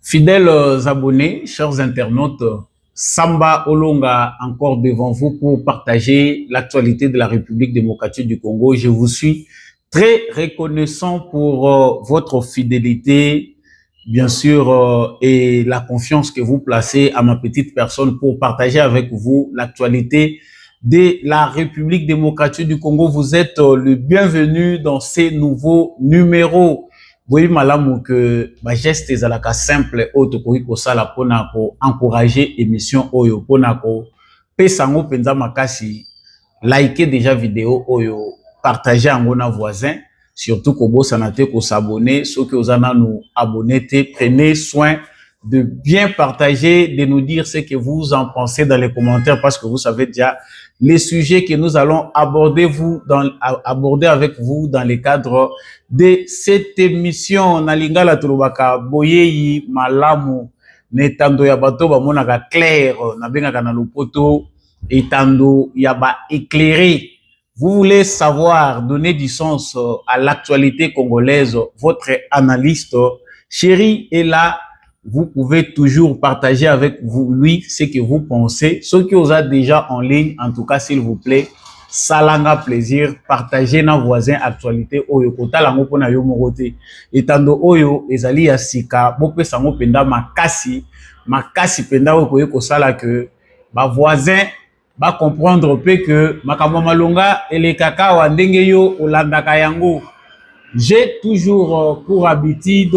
Fidèles abonnés, chers internautes, Samba Olonga encore devant vous pour partager l'actualité de la République démocratique du Congo. Je vous suis très reconnaissant pour votre fidélité, bien sûr, et la confiance que vous placez à ma petite personne pour partager avec vous l'actualité de la République démocratique du Congo. Vous êtes le bienvenu dans ces nouveaux numéros. Oui, malamu que ma geste ezalaka simple oyo tokoki kosala mpona encourager émission oyo mpona kopesa yango mpenza makasi. Likez déjà vidéo oyo, partagez yango na voisin, surtout kobosana te s'abonner. Ceux qui osa nous abonner te, prenez soin de bien partager, de nous dire ce que vous en pensez dans les commentaires, parce que vous savez déjà les sujets que nous allons aborder avec vous dans le cadre de cette émission. Nalinga la tulubaka boyeyi malamu netando ya bato ba monaka clair na bengaka na lopoto etando ya ba éclairé. Vous voulez savoir, donner du sens à l'actualité congolaise, votre analyste chéri est là. Vous pouvez toujours partager avec lui ce que vous pensez. Ceux qui vous a déjà en ligne, en tout cas, s'il vous plaît, salanga plaisir, partagez nos voisins actualité oyo kota lango pona yo morote. Etando oyo ezali ya sika, bope sango penda makasi penda oyo ko sala que ba voisin ba comprendre peu que makambo malonga ele kaka wa ndenge yo olandaka yango. J'ai toujours pour habitude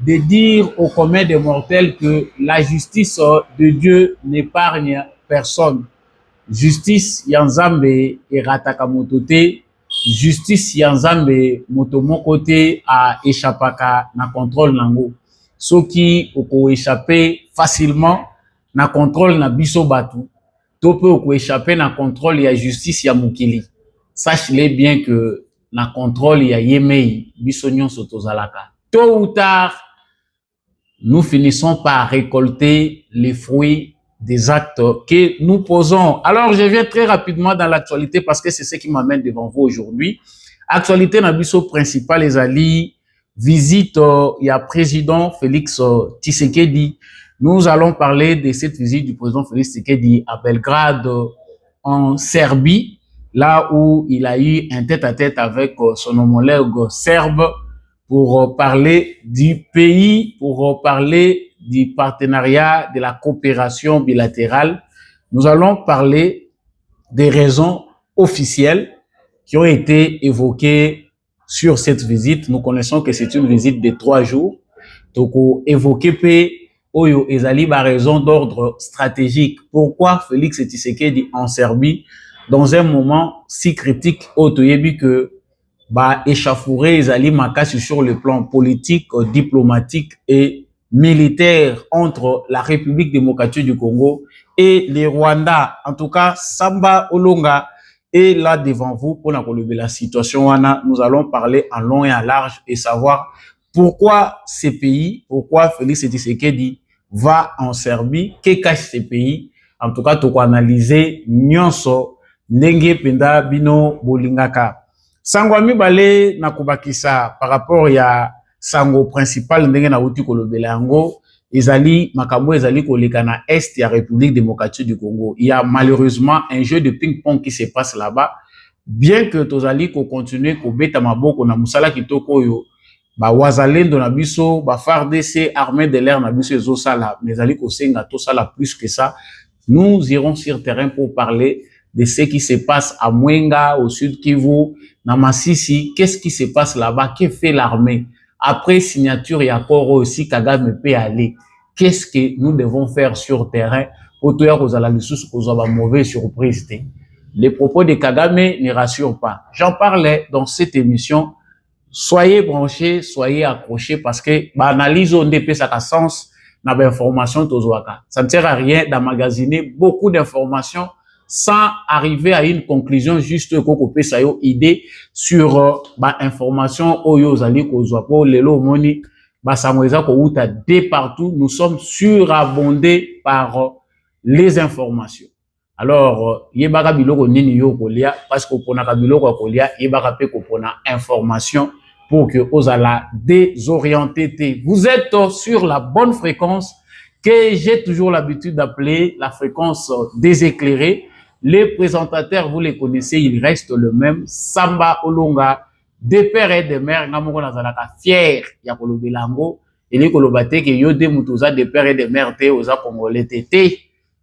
de dire au commun des mortels que la justice de Dieu n'épargne personne. Justice yanzambe erataka motote, justice yanzambe motomoko te a échappaka na contrôle nango. Soki oko échapper facilement na contrôle na biso batu, to pe oko échapper na contrôle ya justice ya mokili. Sachez bien que na contrôle ya yemei biso nyonso tozalaka. Tôt ou tard, nous finissons par récolter les fruits des actes que nous posons. Alors, je viens très rapidement dans l'actualité parce que c'est ce qui m'amène devant vous aujourd'hui. Actualité na biso principale ezali visite il y a président Félix Tshisekedi. Nous allons parler de cette visite du président Félix Tshisekedi à Belgrade en Serbie, là où il a eu un tête-à-tête avec son homologue serbe pour parler du pays, pour parler du partenariat, de la coopération bilatérale. Nous allons parler des raisons officielles qui ont été évoquées sur cette visite. Nous connaissons que c'est une visite de 3 jours. Donc, évoquer pe oyo ezali ba raison d'ordre stratégique. Pourquoi Félix Tshisekedi en Serbie dans un moment si critique au toyebi que ba échauffouré ezali makasi sur le plan politique, diplomatique et militaire entre la République démocratique du Congo et le Rwanda. En tout cas, Samba Olonga est là devant vous pour la situation. Nous allons parler en long et en large et savoir pourquoi ces pays, pourquoi Félix Tshisekedi va en Serbie, que cache ces pays. En tout cas, tu analyser nyonso ndenge penda bino bolingaka. Sango mibale na kubakisa par rapport ya sango principal ndenge na uti kolobela yango ezali makambo ezali koleka na est ya République démocratique du Congo. Il y a malheureusement un jeu de ping-pong qui se passe là-bas, bien que tozali ko continuer ko beta maboko na musala kitoko yo ba wazalendo na biso ba FARDC armée de l'air na biso ezosala, mais ezali ko senga to sala plus que ça. Nous irons sur terrain pour parler de ce qui se passe à Mwenga, au sud Kivu, na Masisi. Qu'est-ce qui se passe là-bas? Que fait l'armée? Après signature et accord aussi, Kagame peut aller. Qu'est-ce que nous devons faire sur terrain pour que nous ayons une mauvaise surprise? Les propos de Kagame ne rassurent pas. J'en parlais dans cette émission. Soyez branchés, soyez accrochés parce que l'analyse on dépasse à sens na information tozwaka. Ça ne sert à rien d'emmagasiner beaucoup d'informations sans arriver à une conclusion juste koko pesa yo idée sur ba information oyo zali kozwa po lelo moni ba samweza ko uta de partout. Nous sommes surabondés par les informations. Alors yebaka biloko nini yo kolia parce que pona ka biloko kolia yebaka pe ko pona information pour que vous allez désorienter. Vous êtes sur la bonne fréquence que j'ai toujours l'habitude d'appeler la fréquence déséclairée. Les présentateurs, vous les connaissez, ils restent le même. Samba Olonga, des pères et des mères, namoko nazalaka fier ya kolobelango, et les kolobate que yo de mutuza des pères et des mères te oza congolais te.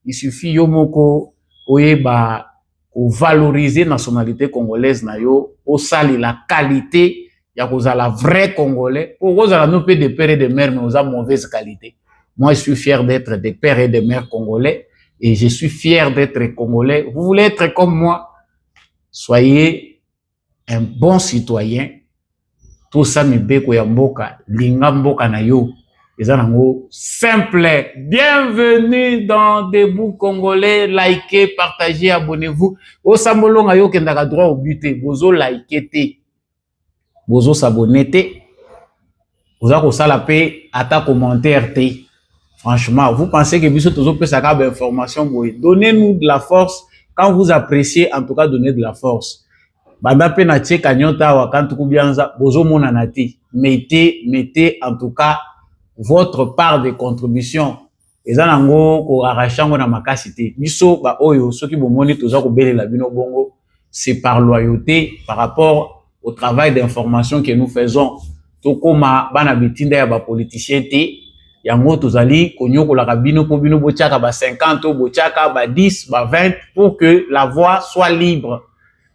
Il suffit yo moko oyeba ou valoriser la nationalité congolaise na yo, au sali la qualité ya kozala vrai congolais, pour kozala no pe des pères et des mères mais oza mauvaise qualité. Moi je suis fier d'être des pères et des mères congolais et je suis fier d'être congolais. Vous voulez être comme moi? Soyez un bon citoyen. Tout ça mibeko ya mboka, linga mboka na yo. Simple. Bienvenue dans Debout Congolais. Likez, partagez, abonnez-vous. Au Sambolonga yo kendaka droit au but. Bozo likez te. Bozo s'abonner te. Bozo ko sala pe ata commentaire te. Franchement, vous pensez que biso tozo pe saka ba information boy. Donnez-nous de la force. Quand vous appréciez, en tout cas, donnez de la force. Banda pe na tche kanyota wa kantu kubianza. Bozo mona nati. Mettez en tout cas votre part de contribution. Eza nango ko arrachango na makasité. Biso ba oyo soki bomoni toza ko belela bino bongo, c'est par loyauté par rapport au travail d'information que nous faisons. Tokoma bana bitinda ya ba politicien te. Yango tozali konyokola ka bino po bino bochaka ba 50 bochaka ba 10 ba 20 pour que la voix soit libre.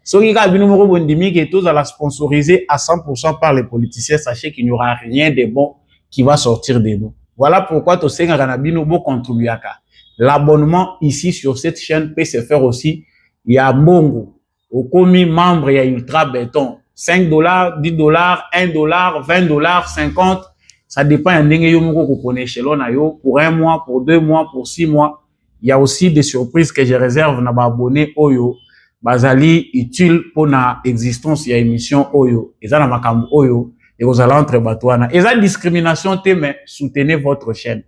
Soki ka bino moko bondimi que tozala sponsorisé à 100% par les politiciens, sachez qu'il n'y aura rien de bon qui va sortir de nous. Voilà pourquoi Tosenga Kanabino bo contribuaka. L'abonnement ici sur cette chaîne peut se faire aussi. Il y a Mongo. Au commis membre, il y a Ultra Béton. 5 $, 10 $, 1 $, 20 $, 50. Ça dépend de pour un mois, pour 2 mois, pour 6 mois. Il y a aussi des surprises que je réserve na abonné Oyo. Bazali utile pour na existence il y a émission Oyo. Et ça na makambo Oyo. Et vous allez entre batouana. Et ça, discrimination, mais soutenez votre chaîne.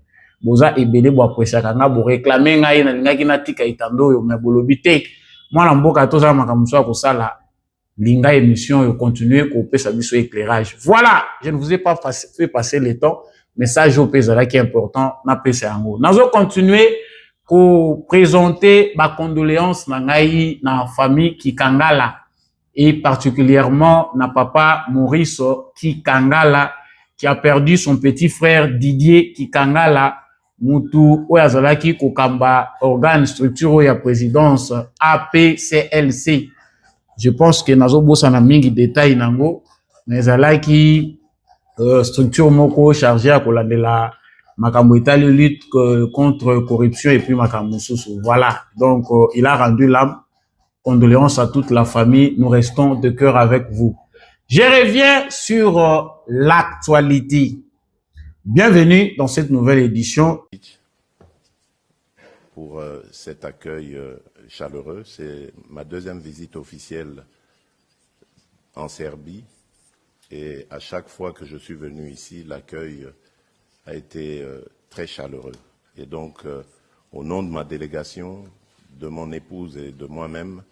Vous avez ebele bo apprécier kanga bo réclamer ngai na linga kina tika itando yo mais bolobité. Moi na mboka toza makamuso ko sala linga émission yo continuer ko pesa biso éclairage. Voilà, je ne vous ai pas fait passer le temps. Message au pesala qui est important na pesa yango. Nazo continuer ko présenter ma condoléance na ngai na famille Kikangala. Et particulièrement na papa Maurice Kikangala qui a perdu son petit frère Didier Kikangala mutu oyazalaki kokamba organe structure ya présidence APCLC. Je pense que nazo bossa na mingi détail nango mais zalaki structure moko chargée à kolandela makambo etali lutte contre corruption et puis makambo susu. Voilà. Donc il a rendu l'âme. Condoléances à toute la famille. Nous restons de cœur avec vous. Je reviens sur l'actualité. Bienvenue dans cette nouvelle édition. Pour cet accueil chaleureux, c'est ma deuxième visite officielle en Serbie. Et à chaque fois que je suis venu ici, l'accueil a été très chaleureux. Et donc, au nom de ma délégation, de mon épouse et de moi-même,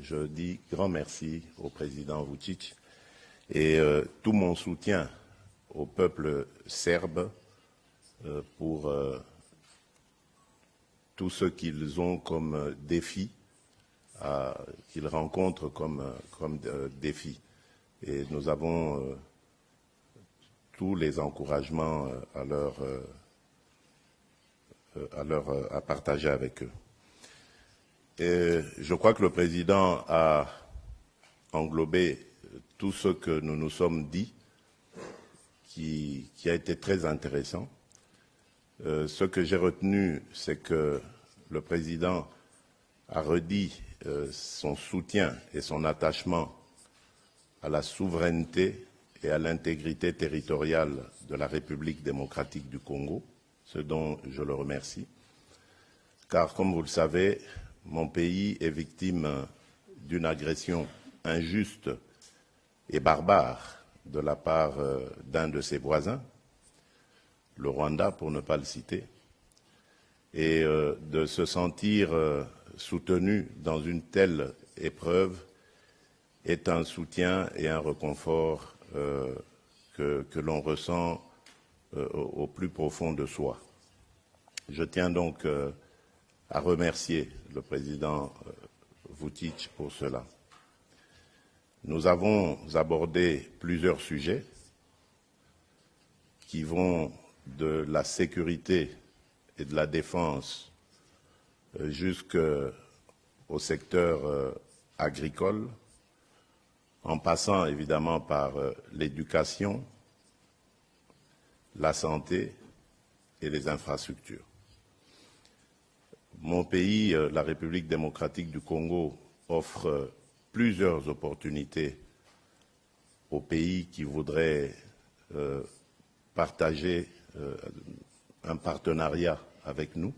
je dis grand merci au président Vučić et tout mon soutien au peuple serbe pour tout ce qu'ils ont comme défi, qu'ils rencontrent comme défi. Et nous avons tous les encouragements à partager avec eux. Et je crois que le président a englobé tout ce que nous nous sommes dit, qui a été très intéressant. Ce que j'ai retenu, c'est que le président a redit son soutien et son attachement à la souveraineté et à l'intégrité territoriale de la République démocratique du Congo, ce dont je le remercie. Car, comme vous le savez, mon pays est victime d'une agression injuste et barbare de la part d'un de ses voisins, le Rwanda pour ne pas le citer, et de se sentir soutenu dans une telle épreuve est un soutien et un réconfort que l'on ressent au plus profond de soi. Je tiens donc à remercier le président Vučić pour cela. Nous avons abordé plusieurs sujets qui vont de la sécurité et de la défense jusqu'au secteur agricole, en passant évidemment par l'éducation, la santé et les infrastructures. Mon pays, la République démocratique du Congo, offre plusieurs opportunités aux pays qui voudraient partager un partenariat avec nous.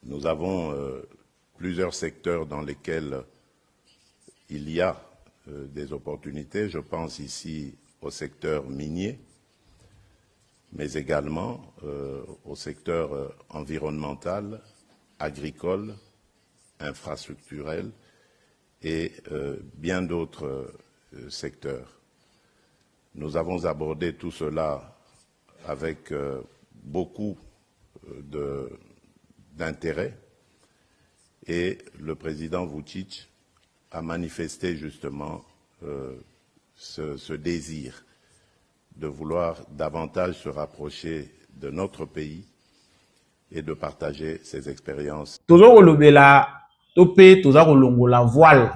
Nous avons plusieurs secteurs dans lesquels il y a des opportunités. Je pense ici au secteur minier, mais également au secteur environnemental, agricole, infrastructurel et bien d'autres secteurs. Nous avons abordé tout cela avec beaucoup d'intérêt et le président Vučić a manifesté justement ce désir de vouloir davantage se rapprocher de notre pays et de partager ses expériences. Toujours lobela topé toujours la voile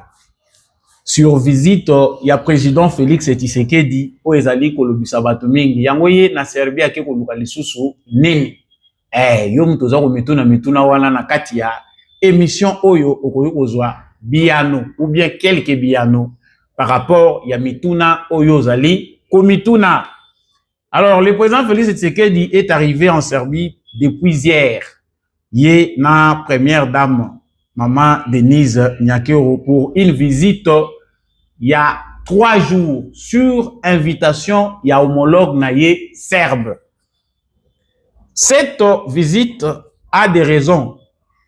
sur visite ya président Félix Tshisekedi o ezali kolobisa bato mingi yango ye na Serbie ake koluka lisusu nini yo mtoza mituna wana na kati ya émission oyo okoyi kozwa biano ou bien quelques biano par rapport ya mituna oyo zali komituna. Alors le président Félix Tshisekedi est arrivé en Serbie depuis hier. Yé na première dame maman Denise Nyakero pour une visite il y a 3 jours sur invitation il y a homologue naye serbe. Cette visite a des raisons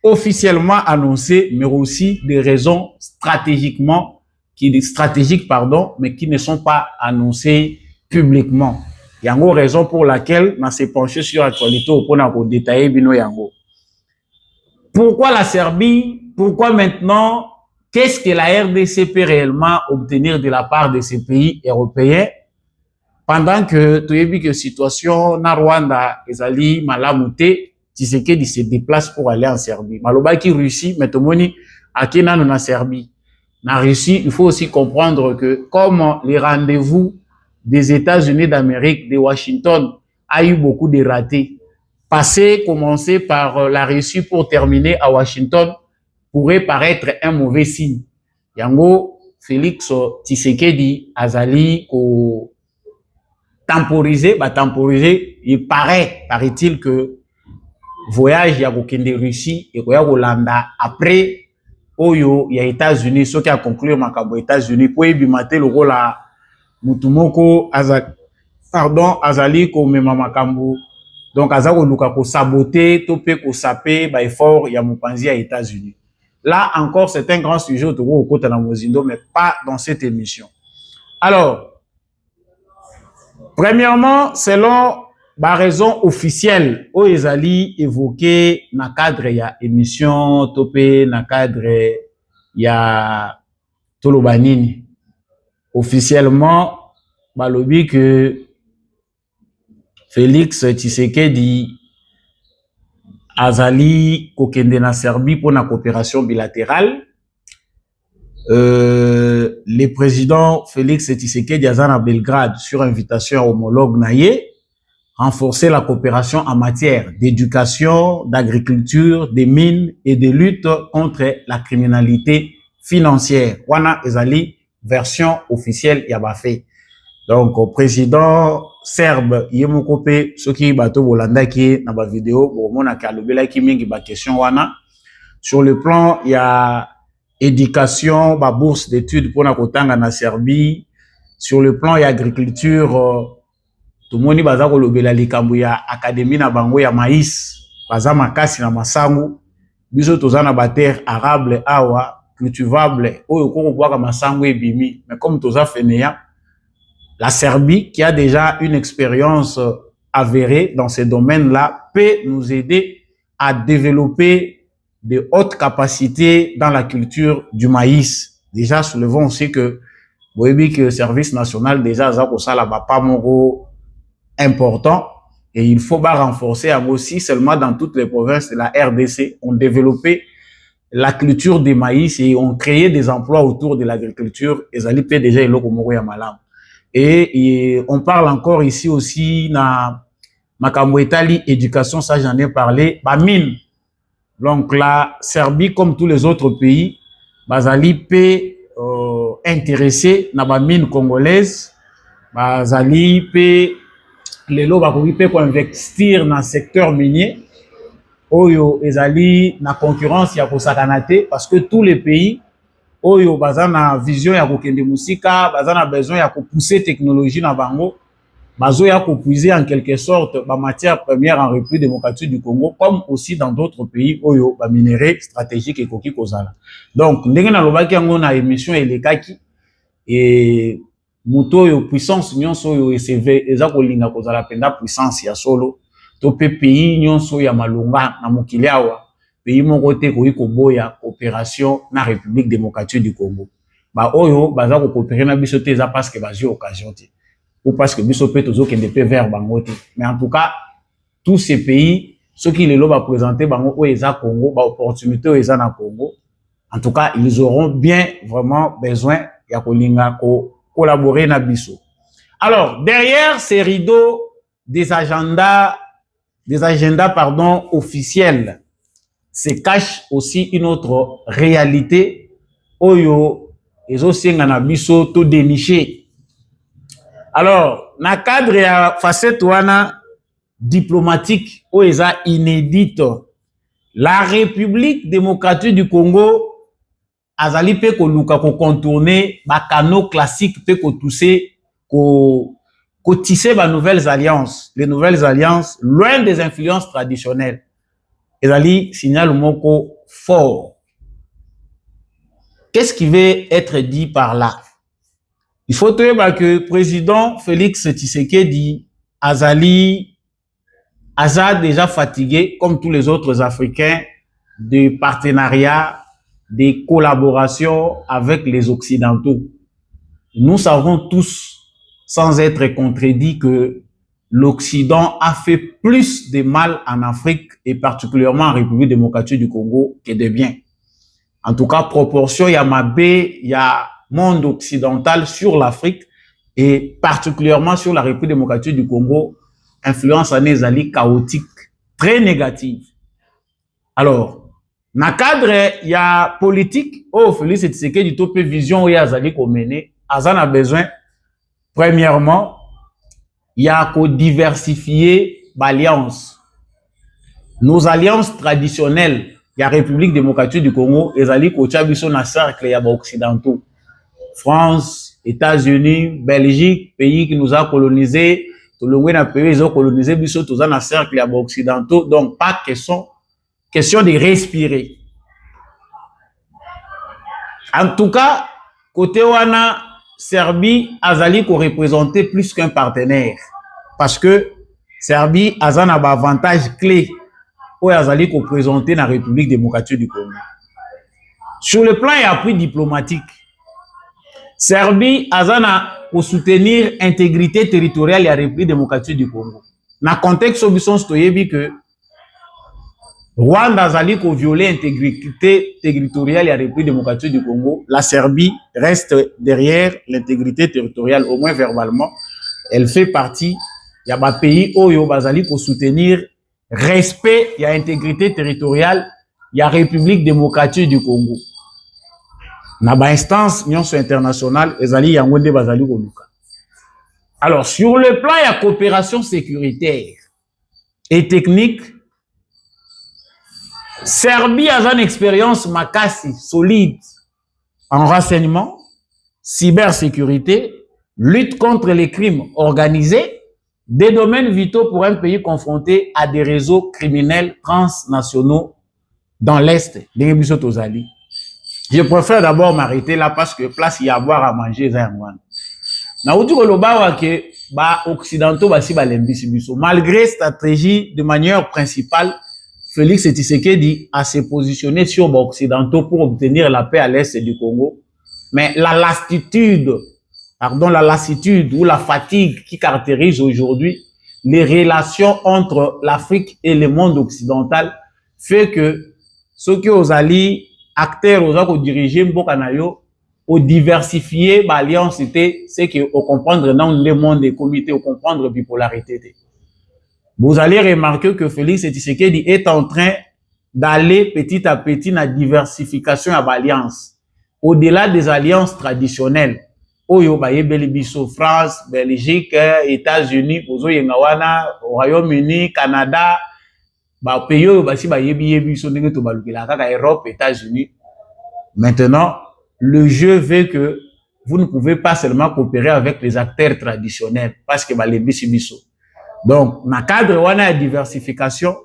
officiellement annoncées, mais aussi des raisons stratégiques, mais qui ne sont pas annoncées publiquement. Il y a une raison pour laquelle on s'est penché sur l'actualité pour détailler bino yango. Pourquoi la Serbie? Pourquoi maintenant? Qu'est-ce que la RDC peut réellement obtenir de la part de ces pays européens? Pendant que tu as vu que la situation na Rwanda ezali malamute, Tshisekedi se déplace pour aller en Serbie. Maloba qui Russie, mais tout le monde a en Serbie. Na Russie, il faut aussi comprendre que comme les rendez-vous des États-Unis d'Amérique, de Washington, a eu beaucoup de ratés. Commencer par la Russie pour terminer à Washington pourrait paraître un mauvais signe. Yango, Félix Tshisekedi, Azali, temporiser, il paraît-il que voyage ya kokende Russie et koya Hollanda après oyo ya États-Unis, ce qui a conclu makambo États-Unis pour ebimate le rôle à mutumoko azali ko mema makambo donc azako luka ko saboter topé ko saper ba effort ya mopanzi ya États-Unis. Là encore c'est un grand sujet au côté na Mozindo mais pas dans cette émission. Alors premièrement, selon la raison officielle, où ils allaient évoquer dans le cadre de l'émission Topé, dans le cadre de Tolobanini. Officiellement, balobi que Félix Tshisekedi azali kokende na Serbie pour la coopération bilatérale. Le président Félix Tshisekedi à Belgrade sur invitation homologue naye renforcer la coopération en matière d'éducation, d'agriculture, des mines et de lutte contre la criminalité financière. Wana ezali version officielle yabafe. Donc au président serbe yemokope soki bato bolanda ki na ba vidéo bo mona ka lobela ki mingi ba question wana sur le plan il y a éducation, ba bourse d'études pour na kotanga na Serbie. Sur le plan y agriculture, tout le monde baza kolobela likambo ya académie na bango ya maïs, baza makasi na masangu, biso tozana ba terre arable awa cultivable oyo koko bwaka masangu ebimi, mais comme toza feneya La Serbie, qui a déjà une expérience avérée dans ces domaines-là, peut nous aider à développer de hautes capacités dans la culture du maïs. Déjà, soulevons aussi que le service national déjà a pas moro important et il faut renforcer aussi seulement dans toutes les provinces de la RDC. On développait la culture des maïs et on créait des emplois autour de l'agriculture. Et ça peut déjà et on parle encore ici aussi na makambo etali éducation, ça j'en ai parlé, ba mine. Donc la Serbie, comme tous les autres pays, bazali peut intéressé na ba mine congolaise, bazali peut lelo bakoki peut investir dans le secteur minier. Oyo ezali na concurrence ya kosakanate parce que tous les pays oyo bazana vision ya kokende musika, bazana besoin ya pousser technologie na bango, bazo ya puiser en quelque sorte ba matière première en République démocratique du Congo, comme aussi dans d'autres pays oyo ba minerai stratégique et koki kozala. Donc ndenge na lobaki yango na émission elekaki et muto yo puissance nyonso oyo ECV eza kolinga kozala penda puissance ya solo to pe pays nyonso ya malonga na mokili awa pays moko te koyi koboya opération na République démocratique du Congo. Ba oyo baza ko coopérer na biso te eza parce que bazui occasion te ou parce que biso pe tozo kende pe vers bango te. Mais en tout cas tous ces pays ceux qui lelo ba présenter bango o eza Congo ba opportunité o eza na Congo. En tout cas ils auront bien vraiment besoin ya kolinga ko collaborer na biso. Alors derrière ces rideaux des agendas officiels se cache aussi une autre réalité oyo ezosenga na biso to dénicher. Alors na cadre ya facette wana diplomatique oyo eza inédite, la République démocratique du Congo azali pe koluka ko contourner ba canaux classiques pe ko tousser ko tisser ba nouvelles alliances, les nouvelles alliances loin des influences traditionnelles. Ezali signal moko fort. Qu'est-ce qui veut être dit par là? Il faut dire que le président Félix Tshisekedi azali déjà fatigué, comme tous les autres Africains, de partenariats, de collaborations avec les Occidentaux. Nous savons tous, sans être contredits, que l'Occident a fait plus de mal en Afrique et particulièrement en République démocratique du Congo que de bien. En tout cas, proportion, il y a Mabé, il y a monde occidental sur l'Afrique et particulièrement sur la République démocratique du Congo, influence en ezali chaotique, très négative. Alors, dans le cadre, il y a politique, Félix Tshisekedi du vision où il y a azali komene, azan a besoin, premièrement, il y a qu'à diversifier l'alliance. Nos alliances traditionnelles, il y a République démocratique du Congo, et zali kocha biso na cercle ya occidentaux. France, États-Unis, Belgique, pays qui nous a colonisés, tout le monde a pays ils ont colonisé biso tous na cercle ya occidentaux, donc pas question de respirer. En tout cas, côté wana Serbie azali ko représenter plus qu'un partenaire parce que Serbie azana ba avantage clé ou azali ko présenter la République démocratique du Congo. Sur le plan et appui diplomatique, Serbie azana pour soutenir intégrité territoriale de la République démocratique du Congo. Dans le contexte où nous avons que Rwanda azali ko violer l'intégrité territoriale de la République démocratique du Congo, la Serbie reste derrière l'intégrité territoriale, au moins verbalement. Elle fait partie, il y a des pays oyo bazali ko soutenir respect, il y a intégrité territoriale, il y a République démocratique du Congo. Na ba instance nyonso internationale ezali yango nde bazali ko luka. Alors sur le plan il y a coopération sécuritaire et technique, Serbie a une expérience makasi solide en renseignement, cybersécurité, lutte contre les crimes organisés, des domaines vitaux pour un pays confronté à des réseaux criminels transnationaux dans l'Est. Je préfère d'abord m'arrêter là parce que place il y a à boire à manger. Na uti koloba wa ke ba occidentaux basi balembisi biso. Malgré stratégie de manière principale, Félix Tshisekedi a se positionné sur les occidentaux pour obtenir la paix à l'est du Congo. Mais la lassitude ou la fatigue qui caractérise aujourd'hui les relations entre l'Afrique et le monde occidental fait que ceux qui ont alliés, acteurs, ont dirigé Mbokanayo, ont diversifié l'alliance, c'était ce que au comprendre dans le monde des comités, au comprendre la bipolarité. Vous allez remarquer que Félix Tshisekedi est en train d'aller petit à petit dans la diversification à l'alliance. Au-delà des alliances traditionnelles, Oyo Bayebeli Biso, France, Belgique, États-Unis, Royaume-Uni, Canada, pays basi Bayebi Biso, Europe, États-Unis. Maintenant, le jeu veut que vous ne pouvez pas seulement coopérer avec les acteurs traditionnels parce que Bayebi Biso. Donc, dans le cadre de la diversification,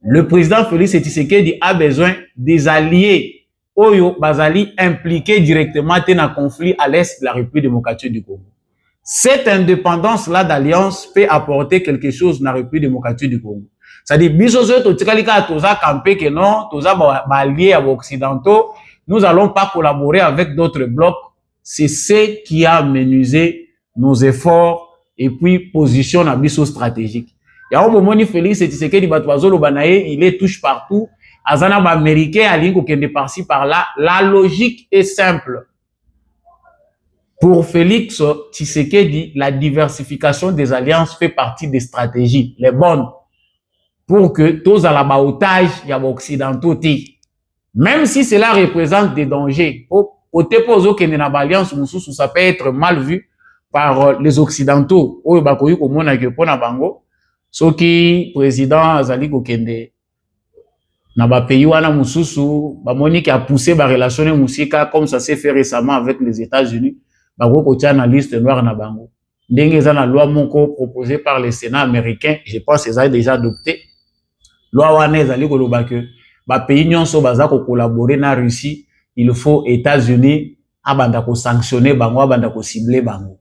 le président Félix Tshisekedi a besoin des alliés Oyo Bazali impliqués directement dans un conflit à l'est de la République démocratique du Congo. Cette indépendance-là d'alliance peut apporter quelque chose dans la République démocratique du Congo. C'est-à-dire, nous n'allons pas collaborer avec d'autres blocs. C'est ce qui a menuisé nos efforts et puis position na biso stratégique. Ya au moment où Félix Tshisekedi batwazolo banaye, il est touche partout. Azana ba américain alingo kende par-ci par-là. La logique est simple. Pour Félix Tshisekedi, la diversification des alliances fait partie des stratégies, les bonnes, pour que tous à la baotage ya occidentaux. Même si cela représente des dangers, côté pozo kende na alliance mususu, ça peut être mal vu par les occidentaux. Oyo bakoyi komona ke pona bango, soki président azali kokende na ba pays wana mususu, ba moni ki a poussé ba relation musika comme ça s'est fait récemment avec les États-Unis, bako kotia na liste noire na bango. Ndenge eza na loi moko proposée par le Sénat américain, je pense qu'ils ont déjà adopté. Loi wana ezali koloba ke ba pays nyonso baza ko collaborer na Russie, il faut États-Unis abanda ko sanctionner bango, abanda ko cibler bango.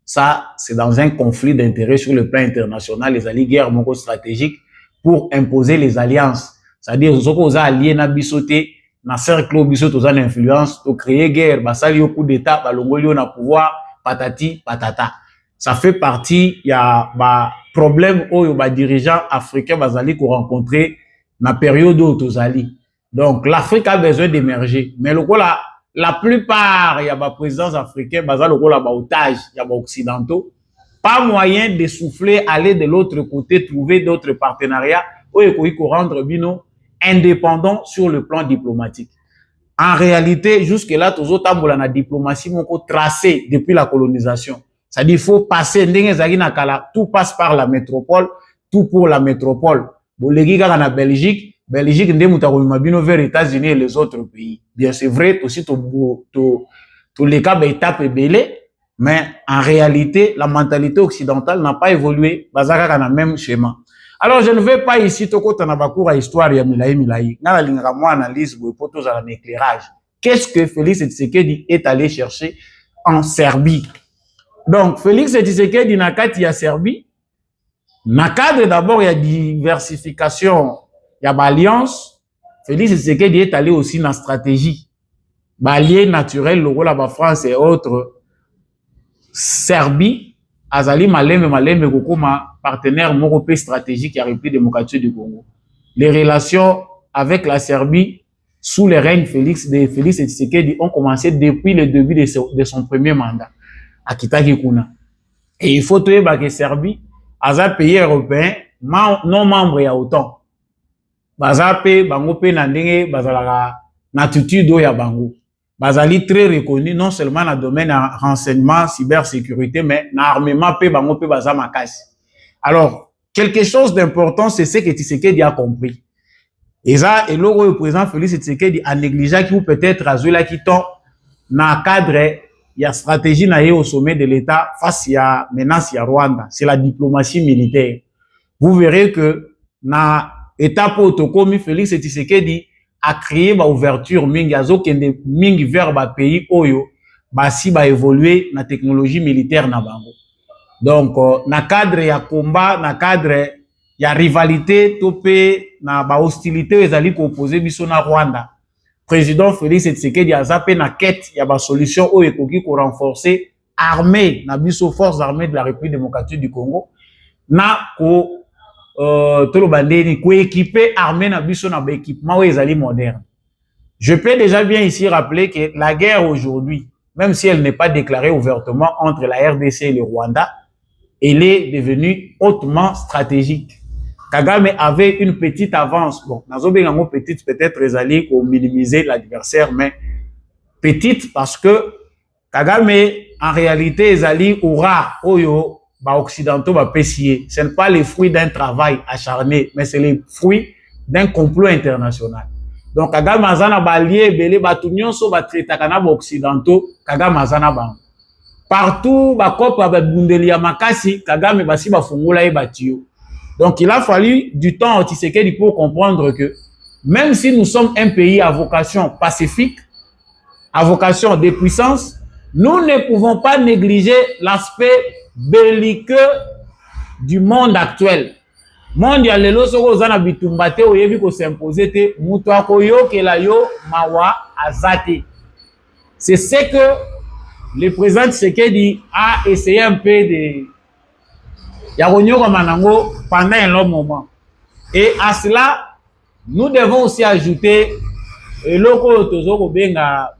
Ça, c'est dans un conflit d'intérêts sur le plan international, les alliés guerre moko stratégique pour imposer les alliances. C'est-à-dire, ceux qui sont alliés na bisoté, na cercle bisoté, aux influence, to créer guerre, basali au coup d'état, balongolio na pouvoir, patati, patata. Ça fait partie, il y a ba problème où les dirigeants africains basali qu'on rencontrer na période où aux alliés. Donc, l'Afrique a besoin d'émerger. Mais le coup là, la plupart, il y a des présidents africains, il y a des otages, il y a des occidentaux. Pas moyen de souffler, aller de l'autre côté, trouver d'autres partenariats où il faut rendre bino indépendant sur le plan diplomatique. En réalité, jusque-là, tous autres tambola na diplomatie moko tracé depuis la colonisation. C'est-à-dire il faut passer, tout passe par la métropole, tout pour la métropole. Bolegi kaka na Belgique, Belgique nde mutakomima bino vers États-Unis et les autres pays. Bien c'est vrai aussi tous les cas étapes belé, mais en réalité la mentalité occidentale n'a pas évolué, bazaka kana même schéma. Alors je ne vais pas ici toko tanabakoura histoire ya milayi. Ngala lingaka moi analyse boy poto za l'éclairage. Qu'est-ce que Félix Tshisekedi est allé chercher en Serbie? Donc Félix Tshisekedi na kati ya Serbie, na cadre d'abord il y a diversification, il y a alliance. Félix Tshisekedi est allé aussi dans la stratégie. Allié naturel, le rôle de la France et autres. Serbie, Azali Malembe Kokoma, partenaire européen stratégique à la République démocratique du Congo. Les relations avec la Serbie sous le règne Félix Tshisekedi ont commencé depuis le début de son premier mandat à Kitakikuna. Et il faut trouver que Serbie, as un pays européen, non membre ya autant. Bazape, bango pe nandenge, bazalaka natitude ya bango. Bazali très reconnu non seulement dans le domaine de renseignement, cybersécurité, mais dans l'armement pe bango pe bazamakasi. Alors, quelque chose d'important, c'est ce que Tshisekedi a compris. Et ça, et le président Félix Tshisekedi a négligé qui ou peut-être a joué là qui tombe dans le cadre, il y a stratégie naïe au sommet de l'État face à menace à Rwanda. C'est la diplomatie militaire. Vous verrez que dans l'étape autocomi, Félix Tshisekedi a créé une ouverture mingi, azo kende mingi vers ba pays oyo, basi ba évoluer na technologie militaire na bango. Donc na cadre ya combat, na cadre ya rivalité topé na ba hostilité ezali ko opposer biso na Rwanda. Président Félix Tshisekedi azape na quête ya ba solution o ekoki ko renforcer armée na biso forces armées de la République démocratique du Congo na ko toloba ndeni ko équiper armée na biso na ba équipement ezali moderne. Je peux déjà bien ici rappeler que la guerre aujourd'hui, même si elle n'est pas déclarée ouvertement entre la RDC et le Rwanda, elle est devenue hautement stratégique. Kagame avait une petite avance. Bon, nazobengango petite, peut-être ezali pour minimiser l'adversaire, mais petite parce que Kagame, en réalité, ezali aura oyo ba occidentaux ba pesier. Ce n'est pas les fruits d'un travail acharné, mais c'est les fruits d'un complot international. Donc Kagame azana ba lié belé ba tout nyonso ba traitaka na ba occidentaux, Kagame azana ba. Partout ba kopa ba bundeli ya makasi, Kagame basi ba fungola e batio. Donc il a fallu du temps au Tshisekedi pour comprendre que même si nous sommes un pays à vocation pacifique, à vocation de puissance, nous ne pouvons pas négliger l'aspect belliqueux du monde actuel. Monde ya lelo soko zana bitumba te oyebi ko s'imposer te mutu akoyokela yo mawa azate. C'est ce que le président Tshisekedi a essayé un peu de yakonyoka manango pendant un long moment. Et à cela, nous devons aussi ajouter loko tozoko benga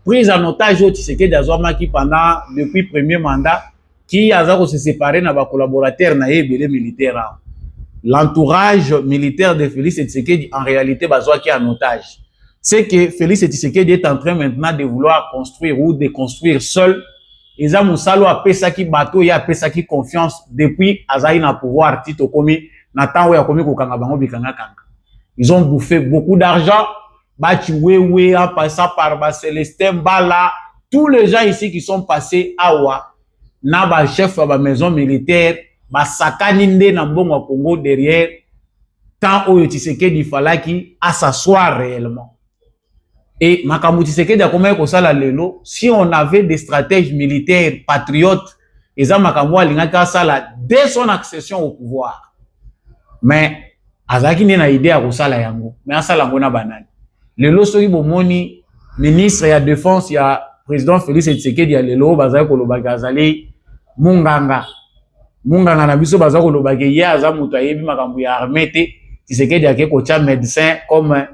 prise en otage au Tshisekedi azwamaki pendant depuis premier mandat qui a se séparé na ba collaborateurs na ebele militaire. L'entourage militaire de Félix Tshisekedi en réalité bazwaki en otage. C'est que Félix Tshisekedi est en train maintenant de vouloir construire ou de construire seul. Eza musalo apesaki bateau ya apesaki confiance depuis azali na pouvoir tito komi na temps ya komi kokanga bango bikanga kanga. Ils ont bouffé beaucoup d'argent. Bati Wewe, en passant par Célestin Bala, tous les gens ici qui sont passés à Awa, na ba chef de la maison militaire, ba sakaninde na mbongo Congo derrière, tant au Tshisekedi falaki à s'asseoir réellement. Et Makamou Tshisekedi a comment ko sala lelo, si on avait des stratèges militaires patriotes, eza Makamou alingaka sala dès son accession au pouvoir. Mais azaki ne na idée à ko sala yango, mais asala ngo na banani. Lelo soki bomoni ministre ya défense ya président Félix Tshisekedi ya lelo bazali kolobaka azali munganga na biso bazali kolobaka ye aza mutu ayebi makambo ya armée te. Tshisekedi ake kocha médecin comme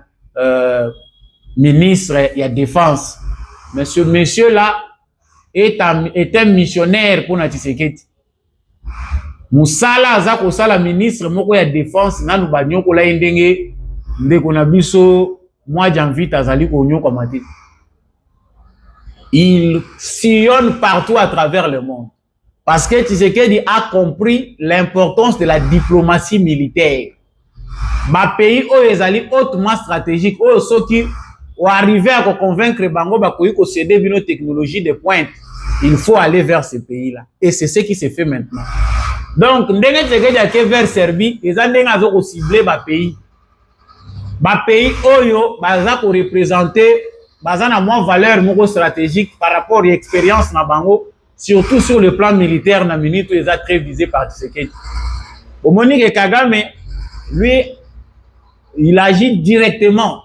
ministre ya défense. Monsieur là est un missionnaire pour na Tshisekedi. Musala aza kosala ministre moko ya défense nanu banyoko la ndenge ndeko na biso moi j'invite Azali Konyo Komati. Il sillonne partout à travers le monde. Parce que Tshisekedi a compris l'importance de la diplomatie militaire. Ma pays est hautement stratégique. Ceux qui ont arrivé à convaincre Bango Bakoui qu'on cède une technologie de pointe. Il faut aller vers ce pays-là. Et c'est ce qui se fait maintenant. Donc, Ndenge Tshisekedi a été vers Serbie, ils ont ciblé ma pays. Ba pays oyo baza ko représenter baza na moins valeur moko stratégique par rapport à l'expérience na bango, surtout sur le plan militaire na minute où ils sont très visés par Tshisekedi. Au Monique Kagame, lui, il agit directement.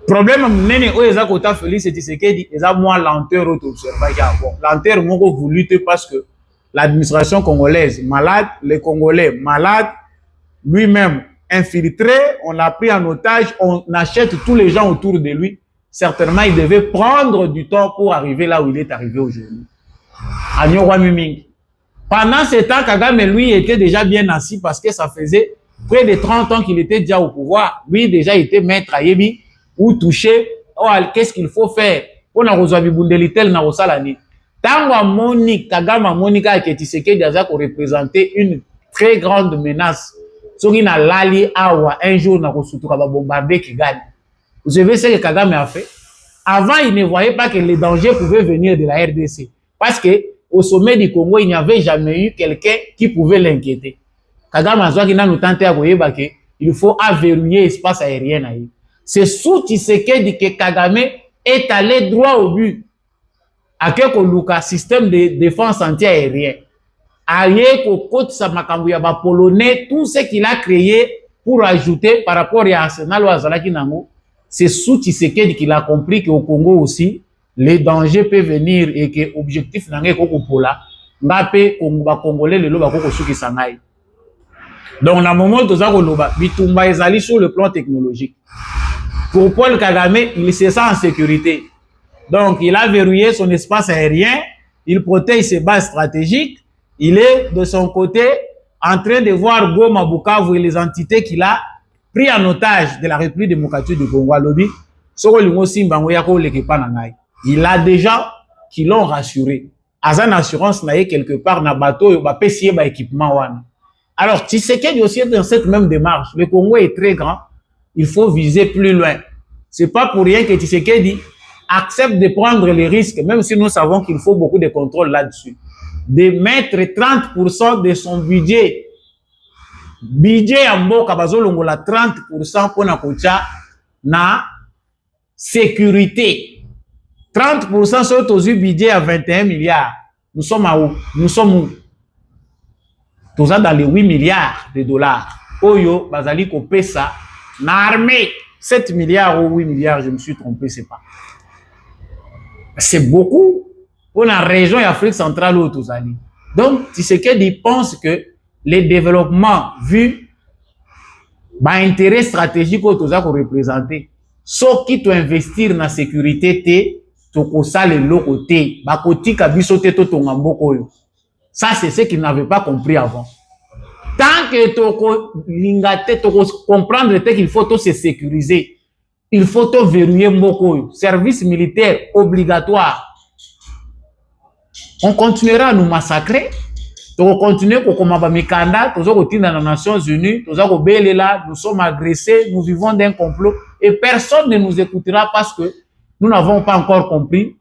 Problème nene o eza kota Félix Tshisekedi eza moins lenteur au observer bon lenteur moko voulu parce que l'administration congolaise malade, les Congolais malades, lui-même infiltré, on l'a pris en otage, on achète tous les gens autour de lui. Certainement, il devait prendre du temps pour arriver là où il est arrivé aujourd'hui. Pendant ce temps, Kagame, lui, était déjà bien assis parce que ça faisait près de 30 ans qu'il était déjà au pouvoir. Lui, déjà, il était maître à Yebi ou touché. Oh, qu'est-ce qu'il faut faire? On a reçu Bundelitel na Rosalani. Tango Moni, Kagame, Monika, qui Tshisekedi a représenté une très grande menace. Soki na lali awa un jour na kosutuka ba bombarder Kigali. Vous savez ce que Kagame a fait? Avant, il ne voyait pas que les dangers pouvaient venir de la RDC. Parce que au sommet du Congo, il n'y avait jamais eu quelqu'un qui pouvait l'inquiéter. Kagame a dit qu'il il faut averrouiller l'espace aérien. C'est sous Tshisekedi que Kagame est allé droit au but. À quel Luka, système de défense anti-aérien. Aye Kokot Samakambuya polonais, tout ce qu'il a créé pour ajouter par rapport à Arsenal ou à Zalaki Nango, c'est sous Tshisekedi qu'il a compris qu'au Congo aussi, les dangers peuvent venir et que l'objectif n'est pas Pola. Mbappé, Congolais, le loba Koko Suki Sangai. Donc, dans le moment où nous avons Bitumba Ezali sur le plan technologique. Pour Paul Kagame, il se sent en sécurité. Donc, il a verrouillé son espace aérien, il protège ses bases stratégiques, il est de son côté en train de voir Goma, Bukavu et les entités qu'il a pris en otage de la République démocratique du Congo. Il a déjà qui l'ont rassuré. Azan assurance n'a quelque part na bateau, ba pesier ba équipement wana. Alors, Tshisekedi aussi est dans cette même démarche. Le Congo est très grand, il faut viser plus loin. C'est pas pour rien que Tshisekedi accepte de prendre les risques, même si nous savons qu'il faut beaucoup de contrôle là-dessus, de mettre 30% de son budget. Budget en Mboka bazolongola 30% pour na kocha na sécurité. 30% sur au budget à 21 milliards. Nous sommes à où? Nous sommes où? Nous sommes dans les 8 milliards de dollars. Oyo, bazali ko pesa na armée. 7 milliards ou 8 milliards, je me suis trompé, c'est pas. C'est beaucoup pour la région Afrique centrale où tous allés. Donc, Tshisekedi pense que les développements vus, intérêt stratégique où tous allés représenter, sauf qui tu investir dans la sécurité, tu as le côté, bakoti kabiso te to tongambo koyo. Ça, c'est ce qu'ils n'avaient pas compris avant. Tant que tu comprendre qu'il faut se sécuriser, il faut verrouiller Mbokoyo. Service militaire obligatoire. On continuera à nous massacrer. On continue à combattre Mikanda, dans les Nations Unies, nous sommes agressés, nous vivons d'un complot et personne ne nous écoutera parce que nous n'avons pas encore compris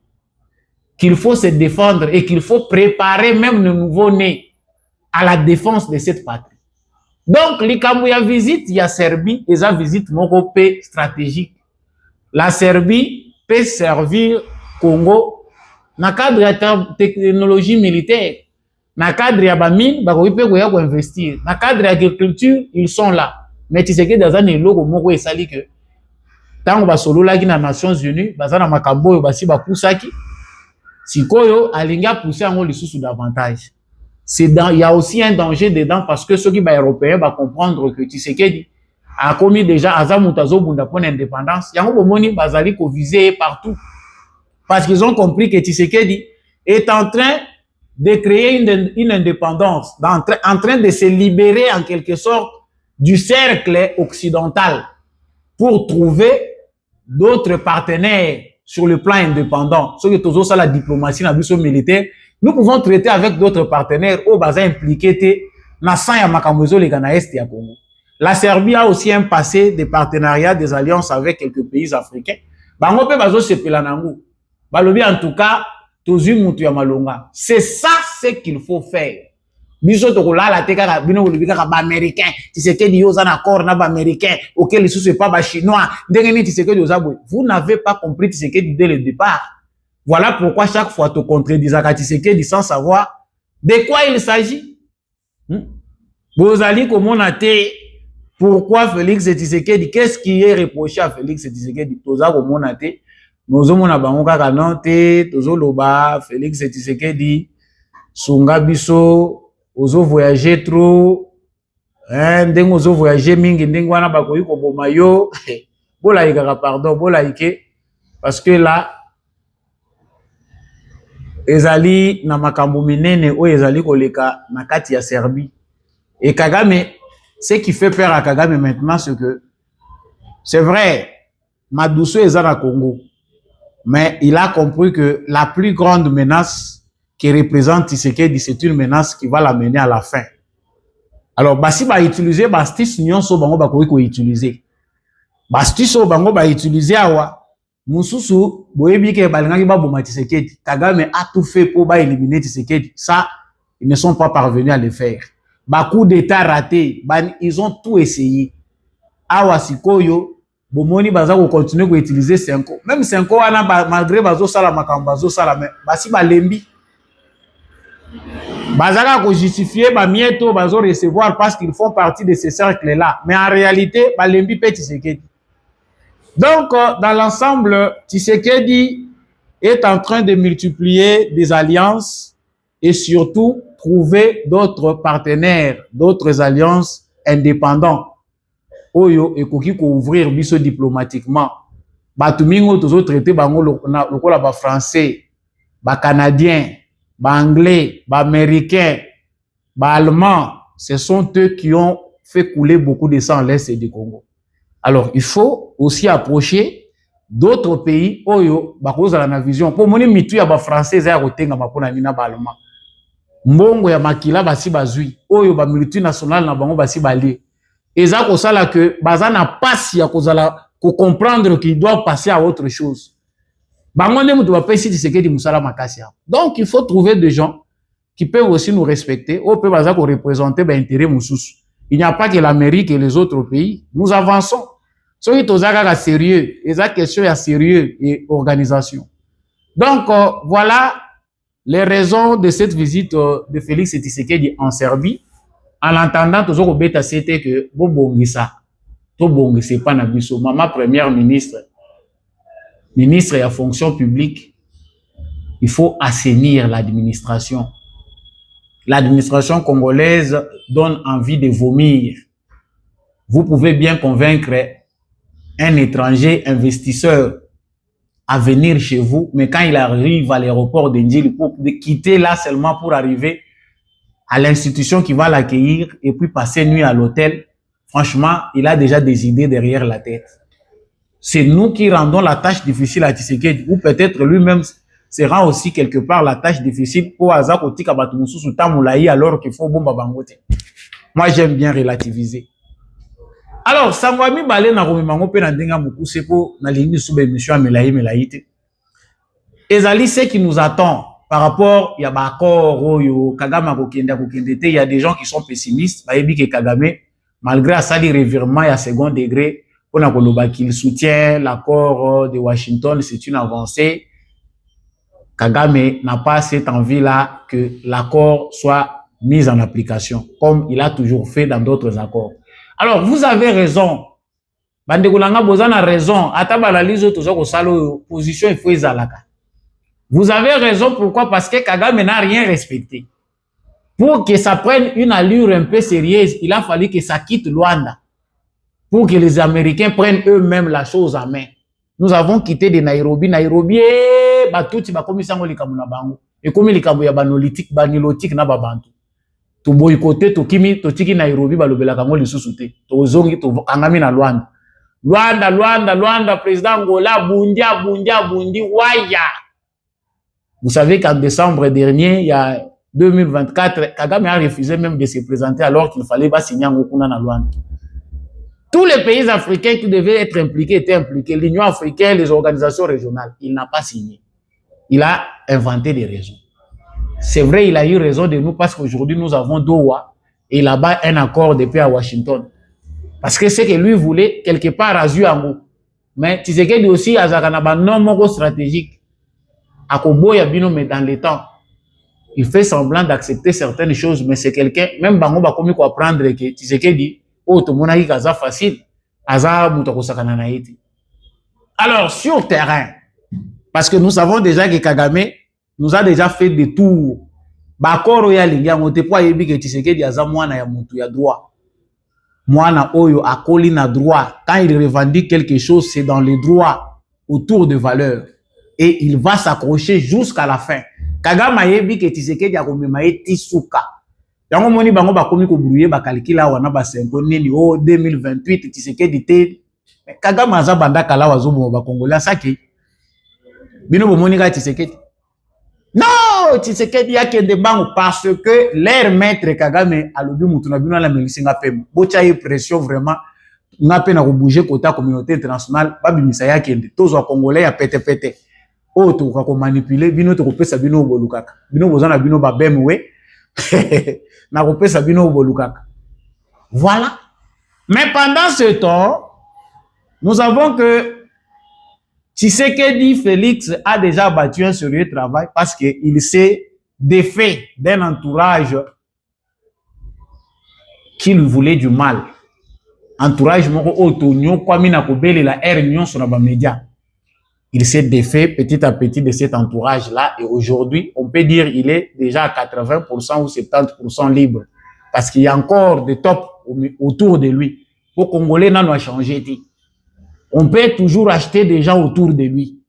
qu'il faut se défendre et qu'il faut préparer même le nouveau-né à la défense de cette patrie. Donc, l'Ikamouya visite, il y a Serbie, et ça visite mon pays stratégique. La Serbie peut servir Congo dans le cadre de la technologie militaire, dans le cadre de la mine, ils peuvent investir. Dans le cadre de l'agriculture, ils sont là. Mais tu sais que dans les logo, moi, je sais que tant que solo là qui dans les Nations Unies, bazana makambo basi bakusaki, sikoyo alinga pousser en les sous davantage. Il y a aussi un danger dedans parce que ceux qui sont européens vont comprendre que Tshisekedi a commis déjà Azamutazo Bunda pour l'indépendance. Il y a un moment où Bazali ko visé partout. Parce qu'ils ont compris que Tshisekedi est en train de créer une indépendance, en train de se libérer en quelque sorte du cercle occidental pour trouver d'autres partenaires sur le plan indépendant. Ceux qui ont la diplomatie, la mission militaire, nous pouvons traiter avec d'autres partenaires au bas impliqués dans l'Est et Congo. La Serbie a aussi un passé de partenariat, des alliances avec quelques pays africains. En tout cas, c'est ça ce qu'il faut faire. Biso to la teka bino olibika ba américain, Tshisekedi yoza na accord na ba américain, auquel ils sont pas ba chinois. Ndengeni Tshisekedi yoza boy. Vous n'avez pas compris Tshisekedi dès le départ. Voilà pourquoi chaque fois tu contredis Tshisekedi sans savoir de quoi il s'agit. Bozali comment on a été pourquoi Félix Tshisekedi, qu'est-ce qui est reproché à Félix Tshisekedi? Toza comment on a été nous on a bango kaka nante tozo loba Félix Tshisekedi sunga biso ozo voyager trop, ndenge ozo voyager mingi ndenge wana bakoyi ko boma yo, bola ikaka pardon, bola ike, parce que là, ezali na makambo minene o ezali koleka na kati ya Serbie. Et Kagame, ce qui fait peur à Kagame maintenant, c'est que, c'est vrai, Madousso est à Congo, mais il a compris que la plus grande menace qui représente Tshisekedi, c'est une menace qui va l'amener à la fin. Alors, basi va utiliser bastis nyonso bango bakoki ko utiliser. Bastis o bango ba utiliser awa. Mususu boyebi ke balingaki ba boma Tshisekedi. Kagame a tout fait pour ba éliminer Tshisekedi. Ça, ils ne sont pas parvenus à le faire. Ba coup d'état raté, ils ont tout essayé. Awa sikoyo bomoni baza ko continuer ko utiliser 5 ans. Même 5 ans wana malgré bazo sala makambo bazo sala mais basi balembi. Bazaka ko justifier ba mieto bazo recevoir parce qu'ils font partie de ces cercles là. Mais en réalité balembi pe Tshisekedi. Donc dans l'ensemble Tshisekedi est en train de multiplier des alliances et surtout trouver d'autres partenaires, d'autres alliances indépendants. Oyo ekoki ko ouvrir biso diplomatiquement. Batu mingo tozo traiter bango lokola ba français, ba canadien, ba anglais, ba américain, ba allemand, ce sont eux qui ont fait couler beaucoup de sang à l'est du Congo. Alors, il faut aussi approcher d'autres pays oyo bakozala na vision. Pour moni mitu ya ba français za kotenga mapona nina ba allemand. Mbongo ya makila basi bazui oyo ba multinational na bango basi bali. Eza ko sala que baza na pasi ya kozala ko comprendre qu'il doit passer à autre chose. Bango ne mutu ba pesi Tshisekedi musala makasi. Donc il faut trouver des gens qui peuvent aussi nous respecter, ou peut baza ko représenter ba intérêt mususu. Il n'y a pas que l'Amérique et les autres pays. Nous avançons. Soki tozaka sérieux, eza question ya sérieux et organisation. Donc voilà les raisons de cette visite de Félix Tshisekedi en Serbie. En l'entendant, toujours au bêta, c'était que Bobongisa, Tobongisa pas na biso, maman première ministre, ministre et la fonction publique, il faut assainir l'administration. L'administration congolaise donne envie de vomir. Vous pouvez bien convaincre un étranger investisseur à venir chez vous, mais quand il arrive à l'aéroport d'Indjili, pour quitter là seulement pour arriver à l'institution qui va l'accueillir et puis passer nuit à l'hôtel, franchement, il a déjà des idées derrière la tête. C'est nous qui rendons la tâche difficile à Tshisekedi, ou peut-être lui-même se rend aussi quelque part la tâche difficile pour Azakoti Kabatumusu Tamoulaï alors qu'il faut bomba bangote. Moi, j'aime bien relativiser. Alors, Sangwami Balé na Romimango pe na ndenga mukuse po na ligne sous émission Melaïte. Ezali ce qui nous attend par rapport il y a ba accord yo Kagame kokende te, il y a des gens qui sont pessimistes, ba yebi ke Kagame malgré asali revirement ya second degré pour na koloba qu'il soutient l'accord de Washington, c'est une avancée. Kagame n'a pas cette envie-là que l'accord soit mis en application, comme il a toujours fait dans d'autres accords. Alors, vous avez raison. Bandekolanga Bozan a raison. Position, il faut izalaka. Vous avez raison, pourquoi? Parce que Kagame n'a rien respecté. Pour que ça prenne une allure un peu sérieuse, il a fallu que ça quitte Luanda. Pour que les Américains prennent eux-mêmes la chose en main. Nous avons quitté de Nairobi. Nairobi, batuti bakomisango likamu na bango. Et comme likamu ya banolitique, banilotique na babantu. To boycotté, to kimi, to tiki Nairobi, balobela kango lisusu te. To zongi, to kangami na Luanda. Luanda, président Ngola, bundi, waya. Vous savez qu'en décembre dernier, il y a 2024, Kagame a refusé même de se présenter alors qu'il fallait pas signer en Okuna na Luanda. Tous les pays africains qui devaient être impliqués étaient impliqués. L'Union africaine, les organisations régionales. Il n'a pas signé. Il a inventé des raisons. C'est vrai, il a eu raison de nous parce qu'aujourd'hui, nous avons Doha et là-bas un accord de paix à Washington. Parce que c'est que lui voulait quelque part à Zuango. Mais Tshisekedi aussi, à Zaganaba, non stratégique. À Kobo Yabino, mais dans les temps, il fait semblant d'accepter certaines choses, mais c'est quelqu'un, même Bango Bakomi ko apprendre que Tshisekedi, oh, tout le monde a dit que c'est facile. Alors, sur terrain, parce que nous savons déjà que Kagame nous a déjà fait des tours. Bakoro ya lingia ngote po yebi ke Tshisekedi aza mwana ya mutu ya droit. Mwana oyo akoli na droit. Quand il revendique quelque chose, c'est dans les droits autour de valeurs. Et il va s'accrocher jusqu'à la fin. Kagame yebi ke Tshisekedi akomema etisuka. Yango moni bango bakomi ko brouiller ba calcula wana ba 5 nini o 2028 Tshisekedi te. Kagame aza banda kala wazobo ba Congolais saki. Bino bomoni ka Tshisekedi. Non, Tshisekedi a kende bango parce que leur maître Kagame a lobi mutu na bino la melisinga pema. Bocha y pression vraiment nga pe na ko bouger kota communauté internationale ba bimisa ya kende. Tozo Congolais ya pete. O to ko manipuler bino to ko pesa bino bolukaka. Bino bozana bino ba bemwe. Na ko pesa bino bolukaka. Voilà. Mais pendant ce temps, Nous savons que Tshisekedi Félix a déjà battu un sérieux travail parce qu'il s'est défait d'un entourage qui lui voulait du mal. Entourage moko otonyo kwa mina kobele la R sur les médias. Il s'est défait petit à petit de cet entourage-là et aujourd'hui, on peut dire qu'il est déjà à 80% ou 70% libre parce qu'il y a encore des tops autour de lui. Pour Congolais, n'a pas changé. On peut toujours acheter des gens autour de lui.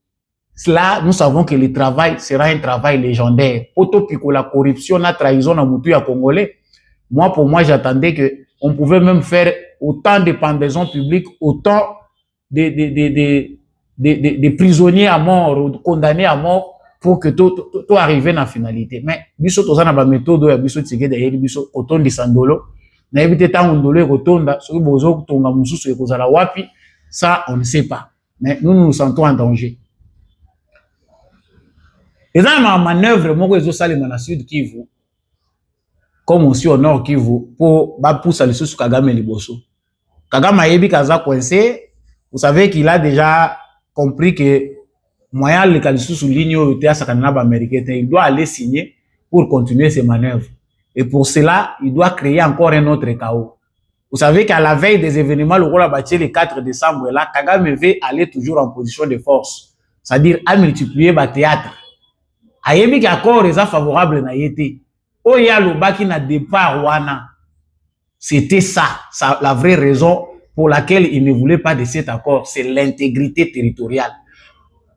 Cela, nous savons que le travail sera un travail légendaire. Autopico, la corruption, la trahison, la mouture à Congolais. Moi, pour moi, j'attendais qu'on pouvait même faire autant de pendaisons publiques, autant des prisonniers à mort, condamnés à mort, pour que tout arrive à la finalité. Mais, biso toza na ba méthode ya biso tsike derrière biso otondi sandolo, na ebite tango ndolo ekotonda, soki bozo tonga mususu ekozala wapi, ça on ne sait pas. Mais nous nous sentons en danger. Et dans ma manœuvre, moko ezo salema na Sud Kivu, comme aussi au Nord Kivu, pour pousser le sous Kagame liboso. Kagame ayebi kaza coincé, vous savez qu'il a déjà compris que moyen le kalisu sous ligne au théâtre canadien américain, il doit aller signer pour continuer ses manœuvres. Et pour cela, il doit créer encore un autre chaos. Vous savez qu'à la veille des événements, le rôle a bâti le 4 décembre, là, Kagame veut aller toujours en position de force. C'est-à-dire à multiplier le théâtre. Ayebi qu'accord est favorable na yété. Oya le baki na départ wana. C'était ça, la vraie raison pour laquelle il ne voulait pas de cet accord, c'est l'intégrité territoriale.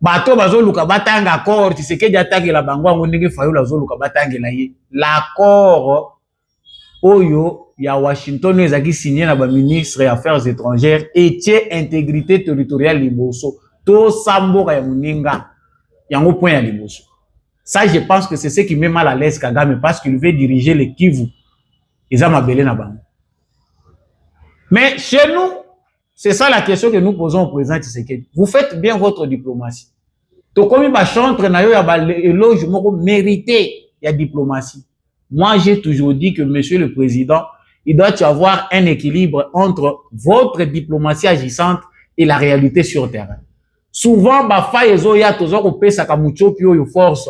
Bato bazo luka batanga accord, tu sais que diataki la bangwa ngondenge fayo la zo luka batanga la ye. L'accord oyo ya Washington ezaki signé na ba ministre des Affaires étrangères et tie intégrité territoriale liboso. To samboka ya muninga. Yango point ya liboso. Ça, je pense que c'est ce qui met mal à l'aise Kagame parce qu'il veut diriger le Kivu. Ils ont mabelé na bango. Mais chez nous, c'est ça la question que nous posons au président Tshisekedi. Vous faites bien votre diplomatie. To komi ba chantre na yo ya ba éloge moko mérité ya diplomatie. Moi, j'ai toujours dit que monsieur le président, il doit y avoir un équilibre entre votre diplomatie agissante et la réalité sur terrain. Souvent, ba fayezo ya tozo ko pesa ka muchopi yo force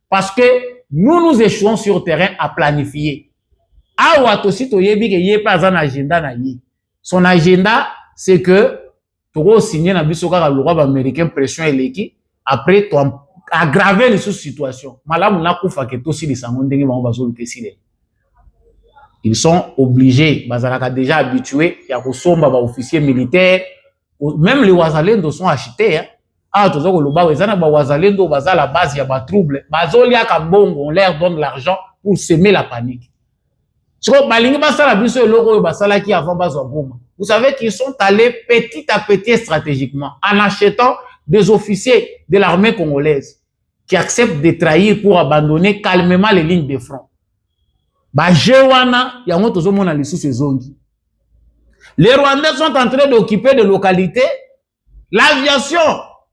parce que nous échouons sur terrain à planifier. Awa tosi to yebi ke ye pas un agenda na yi. Son agenda, c'est que tu signer na biso kaka le roi américain pression eleki après tu aggraver les situations. Malamu na kufa ke tosi les sango ndenge ba bazolu kesile. Ils sont obligés, bazalaka déjà habitués ya kosomba ba officiers militaires, même les wazalendo sont achetés hein. Ah tozo ko loba wezana ba wazalendo baza la base ya ba trouble. Bazoli aka bongo, on leur donne l'argent pour semer la panique. Vous savez qu'ils sont allés petit à petit stratégiquement en achetant des officiers de l'armée congolaise qui acceptent de trahir pour abandonner calmement les lignes de front. Les Rwandais sont en train d'occuper des localités. L'aviation,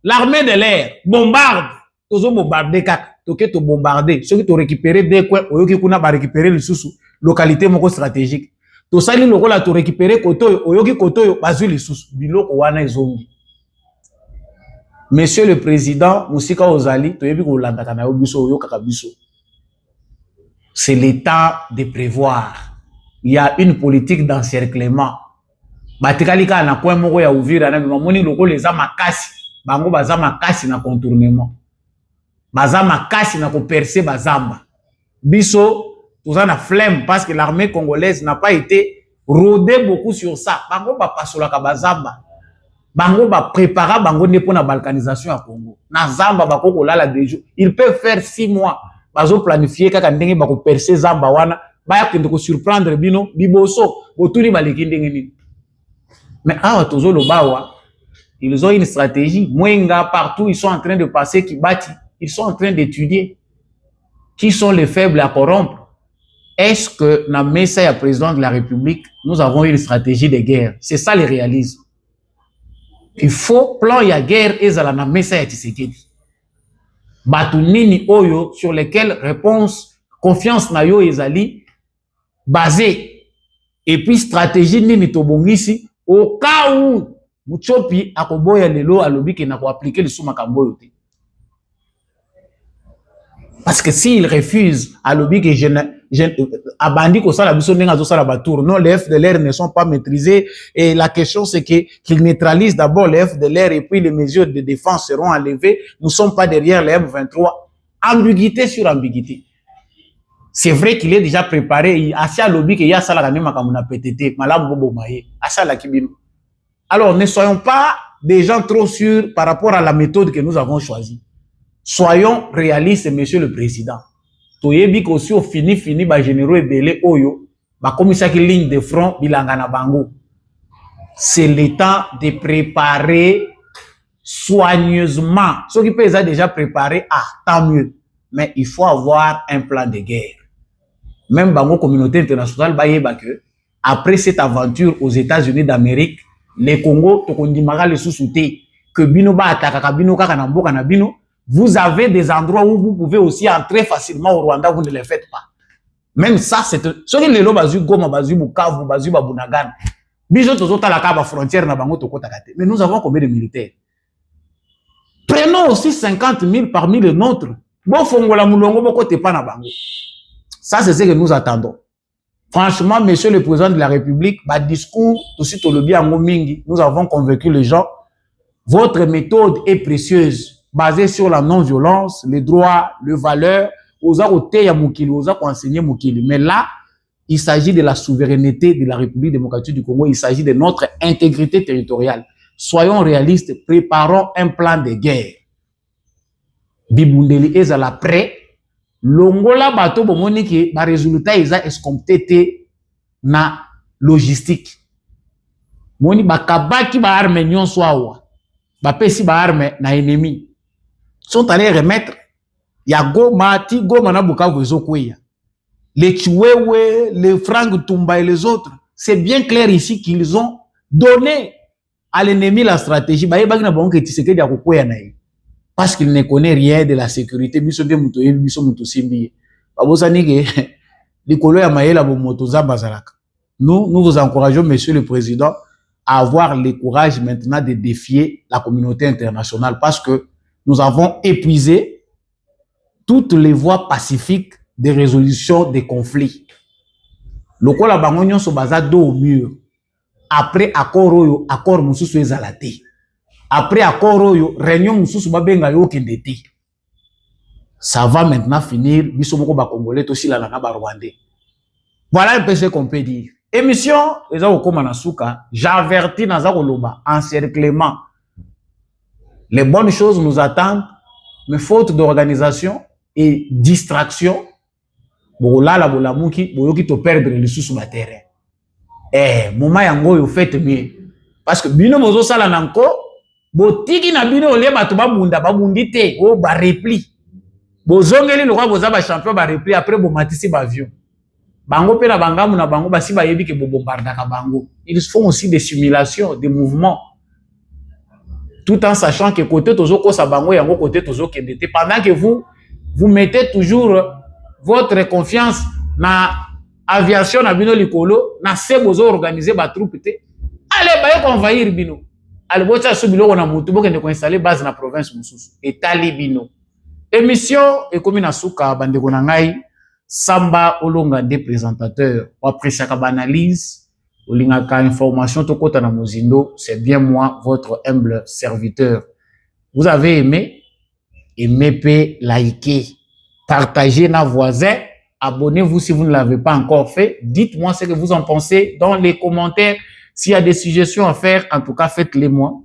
l'armée de l'air bombarde. Bombarder ceux qui ont récupéré des coins, récupérer les sous localité moko stratégique. To sali lokola to récupérer koto oyoki koto bazui les sous biloko wana ezongi. Monsieur le président Musika Ozali to yebi ko landaka na obiso oyokaka biso. C'est le temps de prévoir. Il y a une politique d'encerclement. Batikalika na coin moko ya Uvira na moni loko les makasi, bango baza makasi na contournement. Baza makasi na ko percer bazamba. Biso tout ça na flemme parce que l'armée congolaise n'a pas été rodée beaucoup sur ça. Bango ba pasola ka bazamba. Bango ba prépara bango ne pour la balkanisation à Congo. Na zamba ba koko lala des jours. Ils peuvent faire 6 mois. Bazo planifier kaka ndenge ba ko percer zamba wana, ba ya kende ko surprendre bino biboso, botuli baleki ndenge nini. Mais awa tozo lobawa, ils ont une stratégie. Mwenga partout ils sont en train de passer qui bâti, ils sont en train d'étudier qui sont les faibles à corrompre. Est-ce que dans le message à président de la République, nous avons une stratégie de guerre? C'est ça le réalisme. Il faut plan ya guerre et ça la message à Tshisekedi. Batunini oyo sur lesquels réponse confiance na yo ezali basé et puis stratégie nini tobongisi au cas où Muchopi akoboya lelo alobi ke na ko appliquer le sous makambo yote. Parce que s'il refuse alobi que abandi ko sala biso ndenga zo sala batour, non, les FDLR ne sont pas maîtrisés et la question c'est que qu'ils neutralisent d'abord les FDLR et puis les mesures de défense seront enlevées. Nous sommes pas derrière les M23. Ambiguïté sur ambiguïté. C'est vrai qu'il est déjà préparé. Asia lobby que ya sala kane makamuna PTT, malam bobo maye. Asa la kibino. Alors ne soyons pas des gens trop sûrs par rapport à la méthode que nous avons choisie. Soyons réalistes, monsieur le président. Toyebi ko si fini ba généraux ebele oyo ba komisa ki ligne de front bilanga na bango. C'est le temps de préparer soigneusement. Ceux qui peuvent déjà préparé, tant mieux. Mais il faut avoir un plan de guerre. Même bango communauté internationale ba yeba que après cette aventure aux États-Unis d'Amérique, les Congo tokondimaka le sous-souté que bino ba attaquer bino kaka na mboka na bino. Vous avez des endroits où vous pouvez aussi entrer facilement au Rwanda, vous ne les faites pas. Même ça, c'est... Ce qui est le bazu Goma, bazu Bukavu, bazu Babunagan. Biso tozota la kaba frontière na bango toko takate. Mais nous avons combien de militaires? Prenons aussi 50 000 parmi les nôtres. Bon fongola mulongo boko te pa na bango. Ça, c'est ce que nous attendons. Franchement, monsieur le président de la République, ba discours, aussi tolobi ango mingi, nous avons convaincu les gens. Votre méthode est précieuse. Basé sur la non-violence, les droits, les valeurs, aux côtés ya mukili, aux enseigner mukili. Mais là, il s'agit de la souveraineté de la République démocratique du Congo, il s'agit de notre intégrité territoriale. Soyons réalistes, préparons un plan de guerre. Bibundeli ezala prêt, longola bato bomoni ki ba résultat eza escompté na logistique. Moni bakabaki ba arme nyonso awa. Ba pesi ba arme na ennemi. Sont allés remettre ya Goma, ti Goma na Bukavu ezokweya. Les Chiwewe, les Frank Tumba et les autres, c'est bien clair ici qu'ils ont donné à l'ennemi la stratégie. Ba yebaki na bango Tshisekedi ya kokweya na ye. Parce qu'il ne connaît rien de la sécurité. Biso de muto yebi biso muto simbi. Babosani ke likolo ya mayela bo moto za bazalaka. Nous vous encourageons, monsieur le président, à avoir le courage maintenant de défier la communauté internationale parce que nous avons épuisé toutes les voies pacifiques de résolution des conflits. Lokola bango nyonso baza do au mur. Après accord oyo, accord mususu ezala te. Après accord oyo, réunion mususu babenga yo kende te. Ça va maintenant finir biso moko ba congolais to sila na ba rwandais. Voilà un peu ce qu'on peut dire. Émission eza okoma na suka, j'avertis naza koloba encerclement. Les bonnes choses nous attendent, mais faute d'organisation et distraction, bolala bolamuki, boyoki to perdre le sous ma terrain. Moment yango yo faites mieux. Parce que bino mozo sala nanko, botiki na bino ole bato babunda babundi te, o ba repli. Bozongeli lokwa boza ba champion ba repli après bo matisi ba avion. Bango pe na bangamu na bango basi ba yebi ke bo bombardaka bango. Ils font aussi des simulations, des mouvements. Tout en sachant que côté tozo kosa bango yango côté tozo kendete pendant que vous mettez toujours votre confiance na aviation na bino likolo na se bozo organiser ba troupe te allez ba yo envahir bino allez bocha so biloko na mutu bokende ko installer base na province mususu etali bino émission ekomi na suka bandeko na ngai Samba Olonga des présentateurs après chaque analyse Olingaka information tokota na mozindo, c'est bien moi, votre humble serviteur. Vous avez aimé? Aimez, likez, partagez nos voisins, abonnez-vous si vous ne l'avez pas encore fait. Dites-moi ce que vous en pensez dans les commentaires. S'il y a des suggestions à faire, en tout cas, faites-les moi.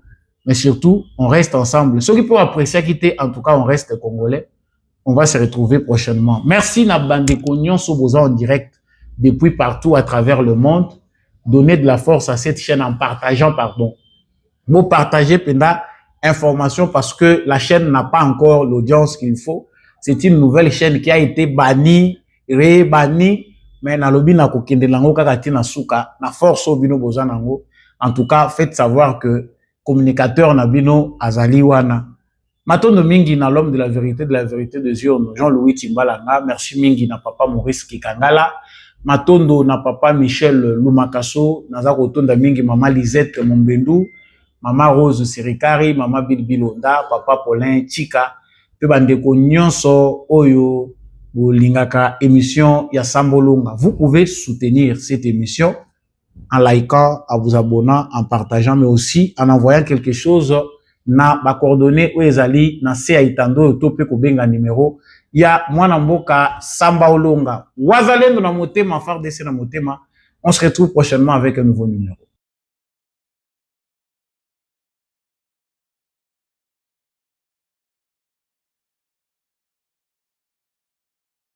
Mais surtout, on reste ensemble. Ceux qui peuvent apprécier quitter, en tout cas, on reste congolais. On va se retrouver prochainement. Merci Nabande Kognon Soboza en direct depuis partout à travers le monde. Donner de la force à cette chaîne en partageant, pardon. Vous partagez pendant information parce que la chaîne n'a pas encore l'audience qu'il faut. C'est une nouvelle chaîne qui a été bannie, ré-bannie, mais na lobi na kokende lango kakati na suka, na force obino bozanango. En tout cas, faites savoir que communicateur nabino azali wana. Matondo mingi na l'homme de la vérité de Zion, Jean-Louis Timbalanga. Merci mingi na papa Maurice Kikangala. Matondo na papa Michel Lumakaso, naza kotonda mingi mama Lisette Mombendu, Maman Rose Sirikari, Maman Bilbilonda, Papa Paulin Chika, pe bandeko nyonso oyo bolingaka émission ya Sambolonga. Vous pouvez soutenir cette émission en likant, en vous abonnant, en partageant, mais aussi en envoyant quelque chose na ba coordonnées ou ezali na se aitando tope ko benga numéro ya mwana mboka Samba Olonga. Wazalendo na motema, FARDC na motema. On se retrouve prochainement avec un nouveau numéro.